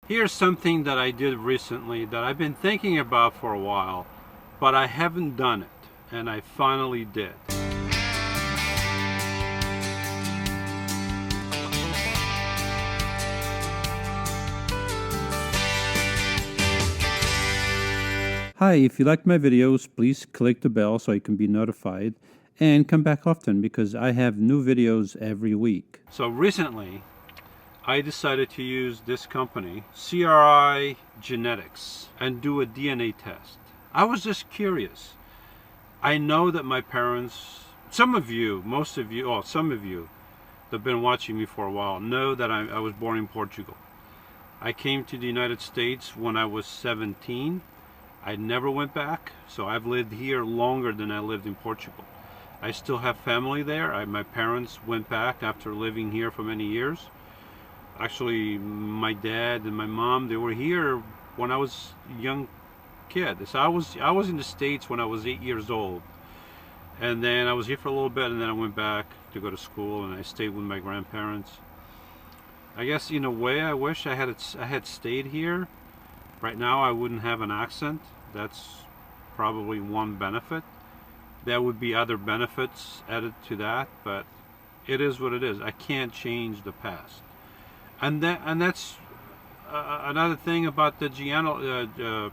Here's something that I did recently that I've been thinking about for a while, but I haven't done it, and I finally did. Hi, if you like my videos, please click the bell so you can be notified, and come back often because I have new videos every week. So recently, I decided to use this company, CRI Genetics, and do a DNA test. I was just curious. I know that my parents, some of you that have been watching me for a while know that I was born in Portugal. I came to the United States when I was 17. I never went back, so I've lived here longer than I lived in Portugal. I still have family there. My parents went back after living here for many years. Actually, my dad and my mom, they were here when I was a young kid. So I was in the States when I was 8 years old. And then I was here for a little bit, and then I went back to go to school, and I stayed with my grandparents. I guess in a way I wish I had stayed here. Right now I wouldn't have an accent. That's probably one benefit. There would be other benefits added to that, but it is what it is. I can't change the past. And that's another thing about the genealogy. I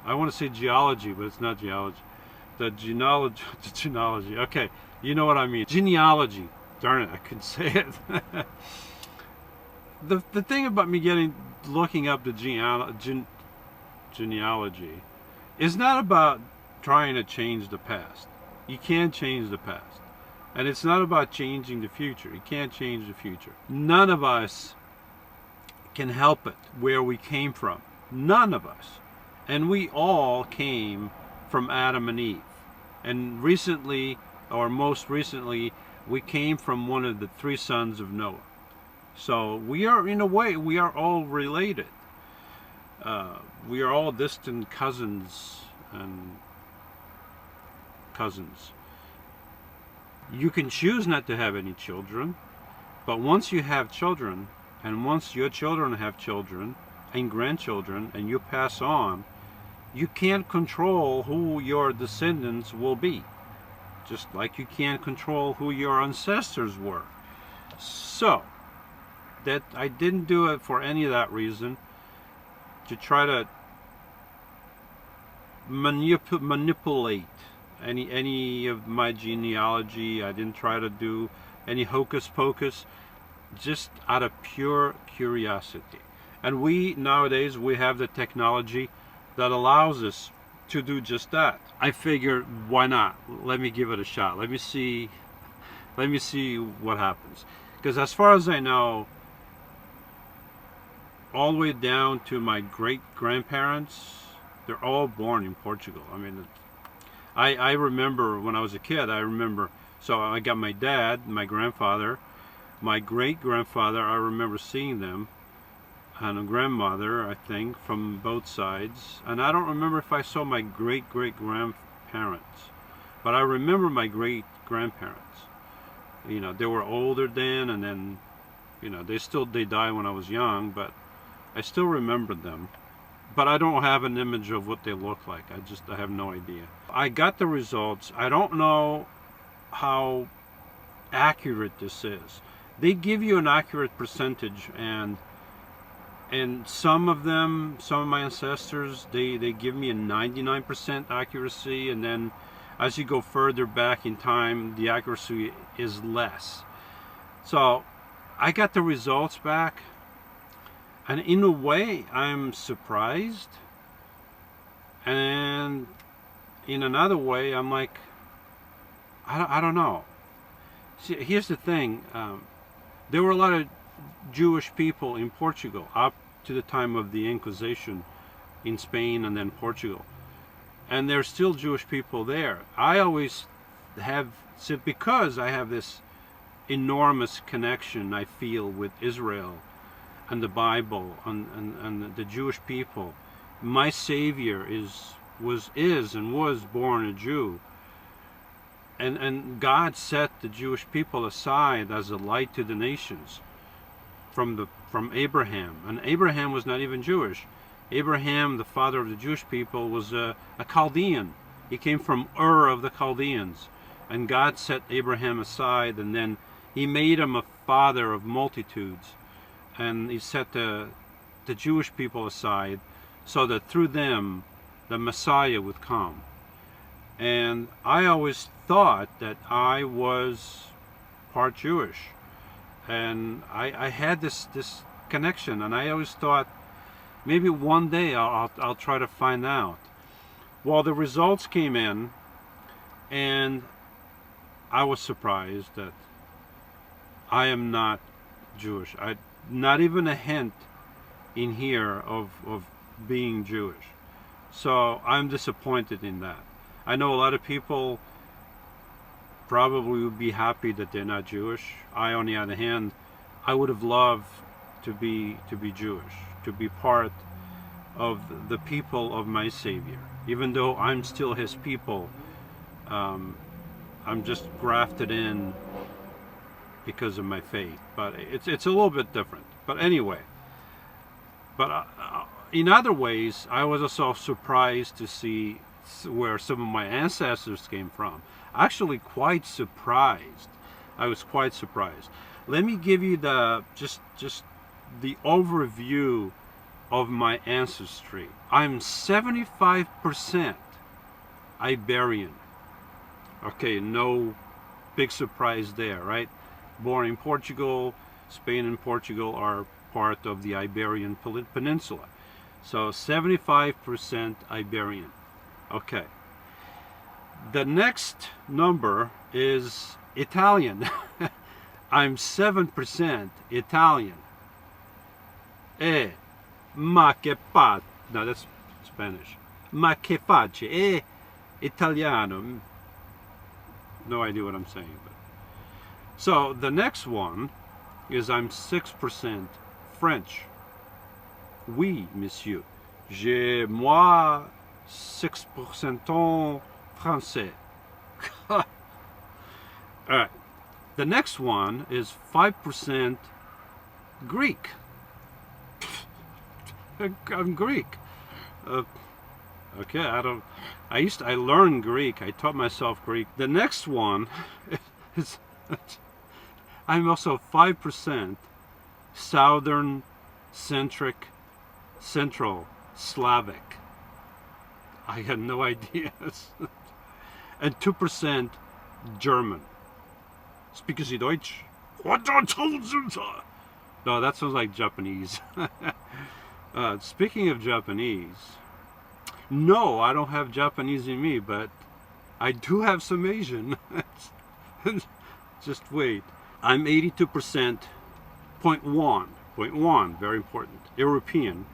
want to say geology, but it's not geology. The genealogy. Okay, you know what I mean. Genealogy. Darn it, I couldn't say it. The thing about me looking up the genealogy is not about trying to change the past. You can't change the past. And it's not about changing the future. You can't change the future. None of us can help it where we came from. None of us. And we all came from Adam and Eve. And recently, or most recently, we came from one of the three sons of Noah. So we are, in a way, we are all related. We are all distant cousins and cousins. You can choose not to have any children, but once you have children, and once your children have children and grandchildren, and you pass on, you can't control who your descendants will be. Just like you can't control who your ancestors were. So, that I didn't do it for any of that reason, to try to manipulate any of my genealogy. I didn't try to do any hocus pocus, just out of pure curiosity. And nowadays we have the technology that allows us to do just that. I figured, why not? Let me give it a shot. Let me see what happens. Because as far as I know, all the way down to my great grandparents, they're all born in Portugal. I mean, I remember when I was a kid, so I got my dad, my grandfather, my great grandfather, I remember seeing them, and a grandmother, I think, from both sides. And I don't remember if I saw my great grandparents, but I remember my great grandparents. You know, they were older then, and then, you know, they died when I was young, but I still remember them. But I don't have an image of what they look like. I have no idea. I got the results. I don't know how accurate this is. They give you an accurate percentage, and some of my ancestors, they give me a 99% accuracy, and then as you go further back in time, the accuracy is less. So I got the results back, and in a way I'm surprised, and in another way I'm like, I don't know. See, here's the thing. There were a lot of Jewish people in Portugal up to the time of the Inquisition in Spain and then Portugal. And there's still Jewish people there. I always have, because I have this enormous connection I feel with Israel and the Bible and the Jewish people. My Savior was born a Jew. And God set the Jewish people aside as a light to the nations from Abraham. And Abraham was not even Jewish. Abraham, the father of the Jewish people, was a Chaldean. He came from Ur of the Chaldeans. And God set Abraham aside, and then he made him a father of multitudes. And he set the Jewish people aside so that through them the Messiah would come. And I always thought that I was part Jewish, and I had this connection, and I always thought maybe one day I'll try to find out. Well, the results came in, and I was surprised that I am not Jewish. Not even a hint in here of being Jewish. So I'm disappointed in that. I know a lot of people probably would be happy that they're not Jewish. I, on the other hand, I would have loved to be Jewish, to be part of the people of my Savior. Even though I'm still His people, I'm just grafted in because of my faith. But it's a little bit different. But anyway, in other ways, I was also surprised to see where some of my ancestors came from. Actually, quite surprised. I was quite surprised. Let me give you just the overview of my ancestry. I'm 75% Iberian. Okay, no big surprise there, right? Born in Portugal, Spain and Portugal are part of the Iberian Peninsula. So 75% Iberian. Okay. The next number is Italian. I'm 7% Italian. Ma che fa... No, that's Spanish. Ma che face? Italiano. No idea what I'm saying. But. So the next one is I'm 6% French. Oui, monsieur. Moi 6% français. Alright. The next one is 5% Greek. I'm Greek. Okay, I learned Greek. I taught myself Greek. The next one is I'm also 5% Southern Central Slavic. I had no ideas. And 2% German. Sprechen Sie Deutsch? No, that sounds like Japanese. Speaking of Japanese, no, I don't have Japanese in me, but I do have some Asian. Just wait. I'm 82% point one, very important, European.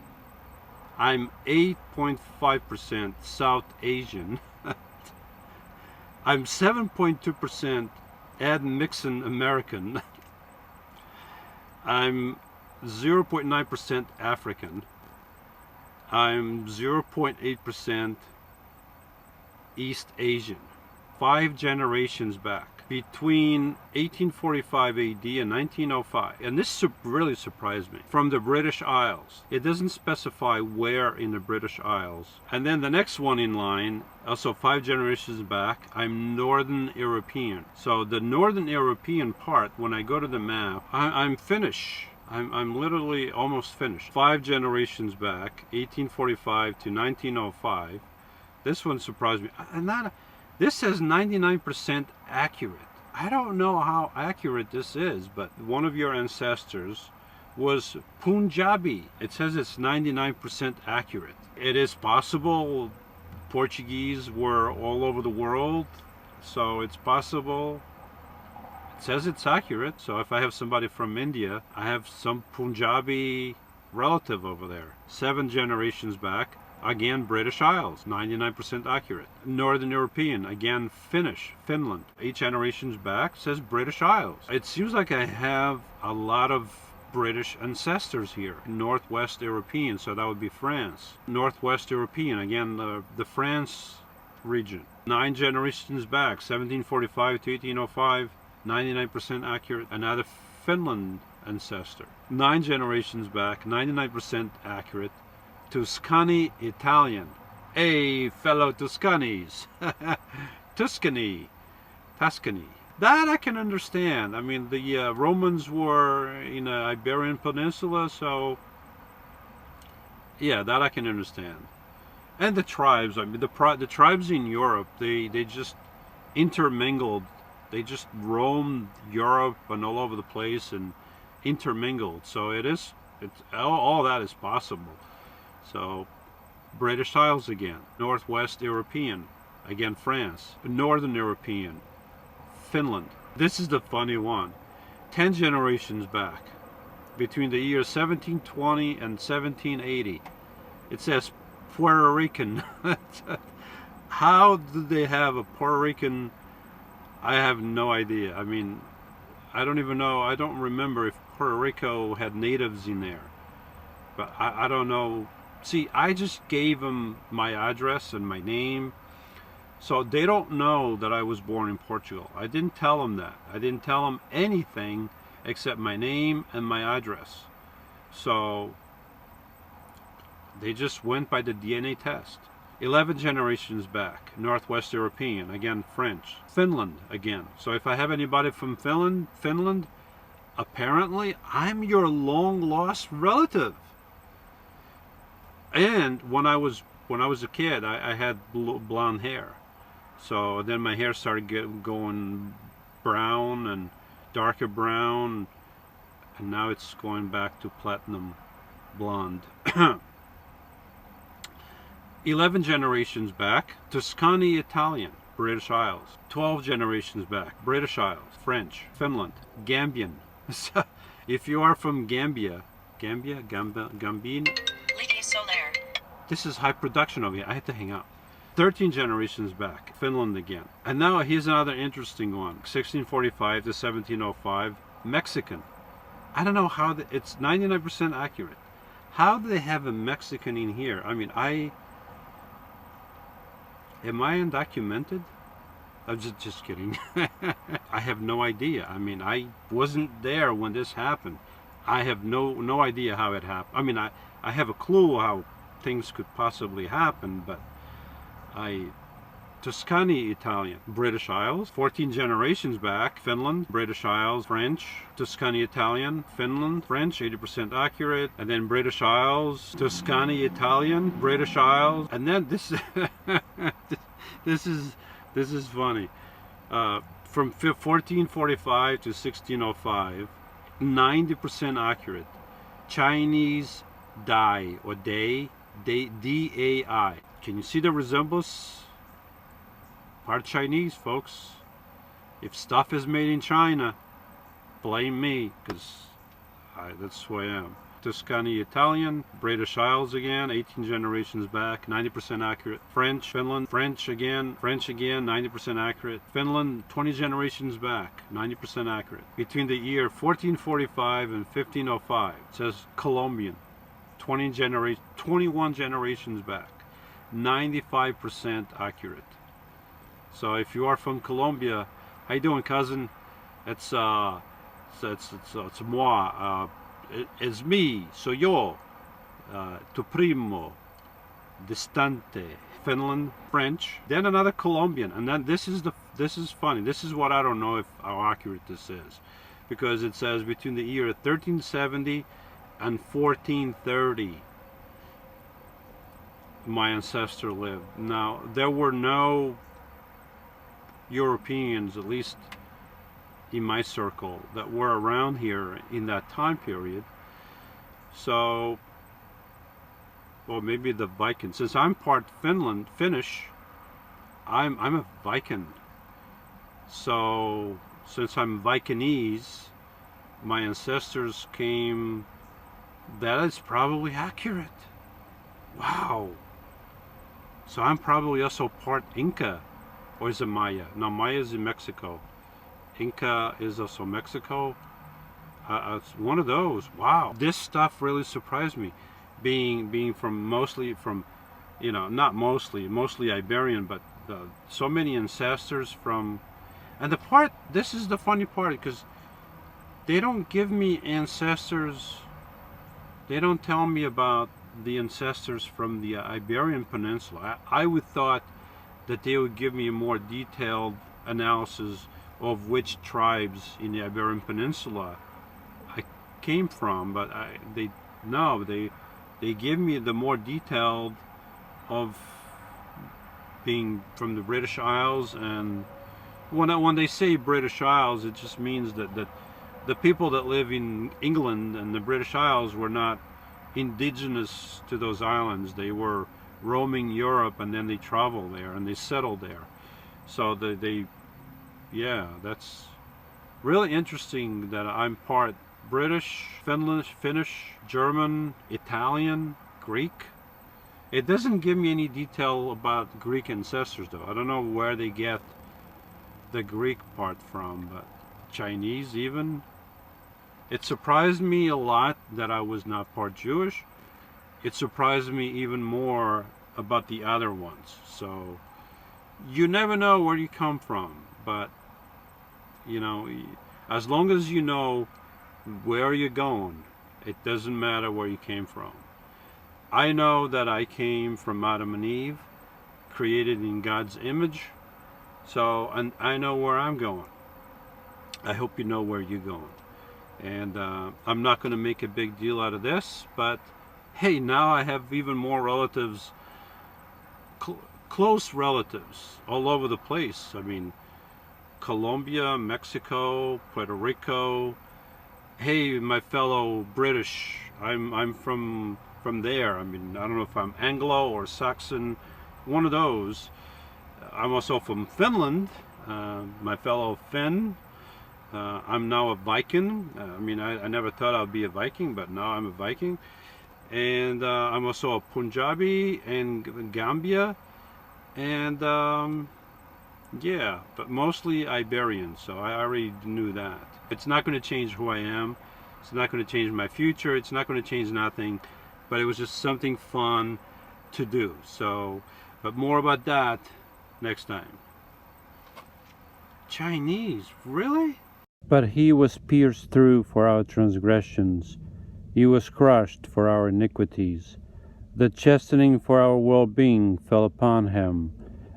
I'm 8.5% South Asian. I'm 7.2% admixing American. I'm 0.9% African. I'm 0.8% East Asian. 5 generations back, between 1845 AD and 1905, and this really surprised me, from the British Isles. It doesn't specify where in the British Isles. And then the next one in line, also 5 generations back, I'm Northern European. So the Northern European part, when I go to the map, I'm Finnish. I'm literally almost finished. 5 generations back, 1845 to 1905. This one surprised me. This says 99% accurate. I don't know how accurate this is, but one of your ancestors was Punjabi. It says it's 99% accurate. It is possible Portuguese were all over the world, so it's possible. It says it's accurate, so if I have somebody from India, I have some Punjabi relative over there. 7 generations back, again British Isles, 99% accurate. Northern European, again Finnish, Finland. 8 generations back says British Isles. It seems like I have a lot of British ancestors here. Northwest European, so that would be France. Northwest European, again the France region. 9 generations back, 1745 to 1805, 99% accurate. Another Finland ancestor. 9 generations back, 99% accurate. Tuscany Italian. Hey, fellow Tuscanis. Tuscany. That I can understand. I mean, the Romans were in the Iberian Peninsula, so yeah, that I can understand. And the tribes, I mean, the tribes in Europe, they just intermingled. They just roamed Europe and all over the place and intermingled. So it's all that is possible. So British Isles again, Northwest European, again France, Northern European, Finland. This is the funny one. 10 generations back, between the years 1720 and 1780, it says Puerto Rican. How did they have a Puerto Rican? I have no idea. I mean, I don't even know. I don't remember if Puerto Rico had natives in there. But I don't know. See, I just gave them my address and my name. So they don't know that I was born in Portugal. I didn't tell them that. I didn't tell them anything except my name and my address. So they just went by the DNA test. 11 generations back, Northwest European, again French. Finland again. So if I have anybody from Finland, apparently I'm your long lost relative. And when I was a kid, I had blonde hair. So then my hair started going brown and darker brown, and now it's going back to platinum blonde. 11 generations back, Tuscany Italian, British Isles. 12 generations back, British Isles, French, Finland, Gambian. So if you are from Gambia, Gambin. Lidia Soler. This is high production over here. I had to hang up. 13 generations back, Finland again. And now here's another interesting one. 1645 to 1705, Mexican. I don't know how, it's 99% accurate. How do they have a Mexican in here? I mean, am I undocumented? I'm just kidding. I have no idea. I mean, I wasn't there when this happened. I have no idea how it happened. I mean, I have a clue how things could possibly happen, but Tuscany Italian, British Isles, 14 generations back, Finland, British Isles, French, Tuscany Italian, Finland, French, 80% accurate, and then British Isles, Tuscany Italian, British Isles, and then this this is funny. From 1445 to 1605, 90% accurate. Chinese Dai or Day, D-A-I. Can you see the resemblance? Part Chinese, folks. If stuff is made in China, blame me, because that's who I am. Tuscany Italian, British Isles again, 18 generations back, 90% accurate. French, Finland, French again, 90% accurate. Finland, 20 generations back, 90% accurate. Between the year 1445 and 1505, it says Colombian, 21 generations back, 95% accurate. So if you are from Colombia, how you doing, cousin? It's moi. It's me. Soy yo. Tu primo. Distante. Finland, French. Then another Colombian, and then this is funny. This is what I don't know if how accurate this is, because it says between the year 1370 and 1430. My ancestor lived. Now, there were no Europeans, at least in my circle, that were around here in that time period. So, well, maybe the Vikings. Since I'm part Finnish, I'm a Viking. So, since I'm Vikingese, my ancestors came. That is probably accurate. Wow. So I'm probably also part Inca. Or is it Maya? No, Maya is in Mexico. Inca is also Mexico. It's one of those. Wow. This stuff really surprised me. Being from mostly from, not mostly Iberian, but so many ancestors from, and this is the funny part, because they don't give me ancestors, they don't tell me about the ancestors from the Iberian Peninsula. I would thought that they would give me a more detailed analysis of which tribes in the Iberian Peninsula I came from, but they give me the more detailed of being from the British Isles. And when they say British Isles, it just means that the people that live in England and the British Isles were not indigenous to those islands. They were roaming Europe, and then they traveled there and they settled there. So that's really interesting that I'm part British, Finnish, German, Italian, Greek. It doesn't give me any detail about Greek ancestors, though. I don't know where they get the Greek part from, but Chinese even. It surprised me a lot that I was not part Jewish. It surprised me even more about the other ones. So you never know where you come from, but as long as you know where you're going, it doesn't matter where you came from. I know that I came from Adam and Eve, created in God's image, and I know where I'm going. I hope you know where you're going. And I'm not going to make a big deal out of this, but hey, now I have even more relatives, close relatives, all over the place. I mean, Colombia, Mexico, Puerto Rico. Hey, my fellow British, I'm from there. I mean, I don't know if I'm Anglo or Saxon, one of those. I'm also from Finland, my fellow Finn. I'm now a Viking. I never thought I'd be a Viking, but now I'm a Viking. And I'm also a Punjabi and Gambia. And but mostly Iberian, so I already knew that. It's not going to change who I am. It's not going to change my future. It's not going to change nothing. But it was just something fun to do. So, but more about that next time. Chinese, really? But he was pierced through for our transgressions. He was crushed for our iniquities. The chastening for our well-being fell upon him,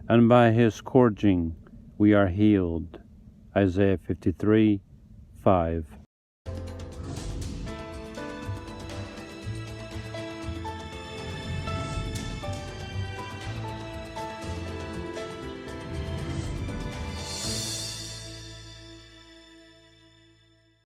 and by his scourging we are healed. Isaiah 53:5.